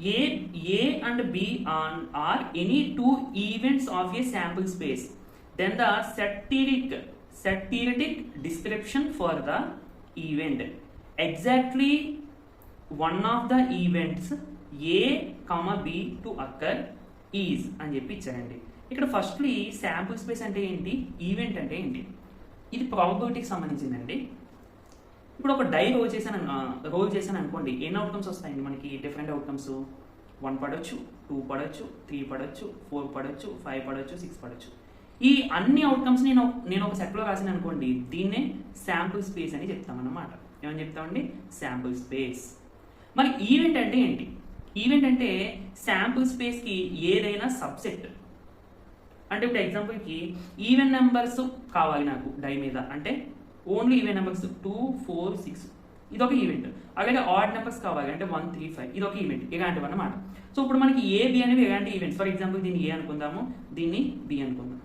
A and B are any two events of a sample space, then the set theoretic description for the event exactly one of the events A, B to occur is అని చెప్పి ఇచ్చారండి. ఇక్కడ firstly sample space అంటే ఏంటి, event అంటే ఏంటి, ఇది ప్రాబబిలిటీకి సంబంధించిందండి. ఇప్పుడు ఒక డై రోల్ చేశాను అనుకోండి, ఎన్ని అవుట్కమ్స్ వస్తాయండి మనకి, డిఫరెంట్ అవుట్కమ్స్. 1 పడవచ్చు, 2 పడవచ్చు, 3 పడవచ్చు, 4 పడవచ్చు, 5 పడవచ్చు, 6 పడవచ్చు. ఈ అన్ని అవుట్కమ్స్ నేను ఒక సెట్లో రాసిన అనుకోండి, దీన్నే శాంపుల్ స్పేస్ అని చెప్తామన్నమాట. ఏమని చెప్తామండి, శాంపుల్ స్పేస్. మరి ఈవెంట్ అంటే ఏంటి, ఈవెంట్ అంటే శాంపుల్ స్పేస్కి ఏదైనా సబ్సెట్. అంటే ఇప్పుడు ఎగ్జాంపుల్కి ఈవెన్ నెంబర్స్ కావాలి నాకు డై మీద, అంటే ఓన్లీ ఈవెన్ నెంబర్స్ 2, 4, 6 ఇదొక ఈవెంట్. అలాగే ఆడ్ నెంబర్స్ కావాలి అంటే 1, 3, 5 ఇదొక ఈవెంట్, ఇలాంటివి అన్నమాట. సో ఇప్పుడు మనకి ఏ, బి అనేవి ఇలాంటి ఈవెంట్స్. ఫర్ ఎగ్జాంపుల్ దీన్ని ఏ అనుకుందాము, దీన్ని బి అనుకుందాం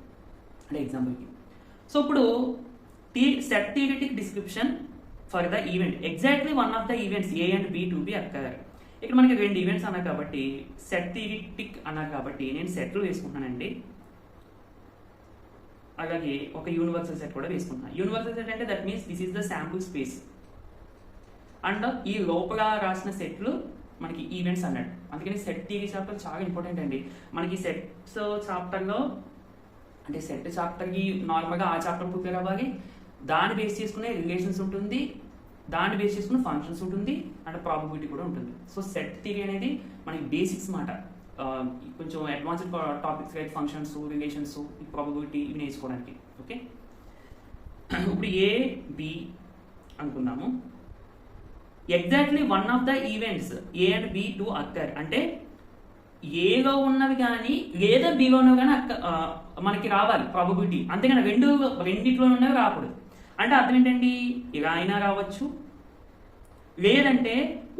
అంటే ఎగ్జాంపుల్కి. సో ఇప్పుడు set theoretic description for the event exactly one of the events A and B to be occur. ఇక్కడ మనకి 2 ఈవెంట్స్ అన్నారు కాబట్టి, సెట్ థియరిటిక్ అన్నారు కాబట్టి నేను సెట్లు వేసుకుంటున్నానండి. అలాగే ఒక యూనివర్సల్ సెట్ కూడా వేసుకుంటున్నాను. యూనివర్సల్ సెట్ అంటే that means this is the sample space. And ఈ లోపల రాసిన సెట్లు మనకి ఈవెంట్స్ అన్నాడు. అందుకని సెట్ థియరీ చాప్టర్ చాలా ఇంపార్టెంట్ అండి. మనకి సెట్స్ చాప్టర్లో అంటే సెట్ చాప్టర్కి నార్మల్గా ఆ చాప్టర్ ప్రిపేర్ అవ్వాలి. దాన్ని బేస్ చేసుకునే రిలేషన్స్ ఉంటుంది, దాన్ని బేస్ చేసుకునే ఫంక్షన్స్ ఉంటుంది, అండ్ ప్రాబబిలిటీ కూడా ఉంటుంది. సో సెట్ థియరీ అనేది మనకి బేసిక్స్ మాట. కొంచెం advanced topics like functions, relations, probability ఇవి నేర్చుకోవడానికి. ఓకే, ఇప్పుడు ఏ, బి అనుకుందాము. Exactly one of the events A and B to occur అంటే ఏలో ఉన్నవి కానీ లేదా బిలో ఉన్నవి కానీ మనకి రావాలి ప్రాబబిలిటీ. అంతేగాని రెండిట్లో ఉన్నవి రాకూడదు. అంటే అర్థం ఏంటండి, ఇలా అయినా రావచ్చు, లేదంటే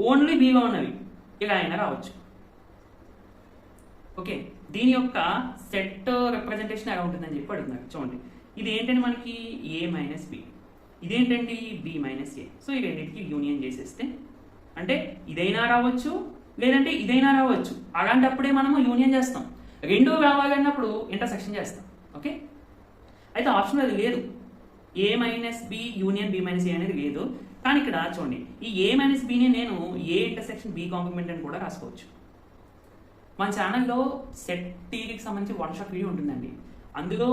ఓన్లీ బిలో ఉన్నవి ఇలా అయినా రావచ్చు. ఓకే, దీని యొక్క సెట్ రిప్రజెంటేషన్ ఎలా ఉంటుందని చెప్పి అడుగుతున్నారు. చూడండి, ఇది ఏంటంటే మనకి ఏ మైనస్ బి, ఇదేంటండి బి మైనస్ ఏ. సో ఈ రెండింటికి యూనియన్ చేసేస్తే అంటే ఇదైనా రావచ్చు, లేదంటే ఇదైనా రావచ్చు. అలాంటప్పుడే మనము యూనియన్ చేస్తాం. రెండూ రావాలన్నప్పుడు ఇంటర్సెక్షన్ చేస్తాం. ఓకే, అయితే ఆప్షన్ అది లేదు, A minus B union B minus A అనేది లేదు. కానీ ఇక్కడ చూడండి, ఈ ఏ మైనస్ బిని నేను ఏ ఇంటర్సెక్షన్ బి కాంప్లిమెంట్ అని కూడా రాసుకోవచ్చు. మన ఛానల్లో సెట్ థియరీకి సంబంధించి 1 షాట్ వీడియో ఉంటుందండి. అందులో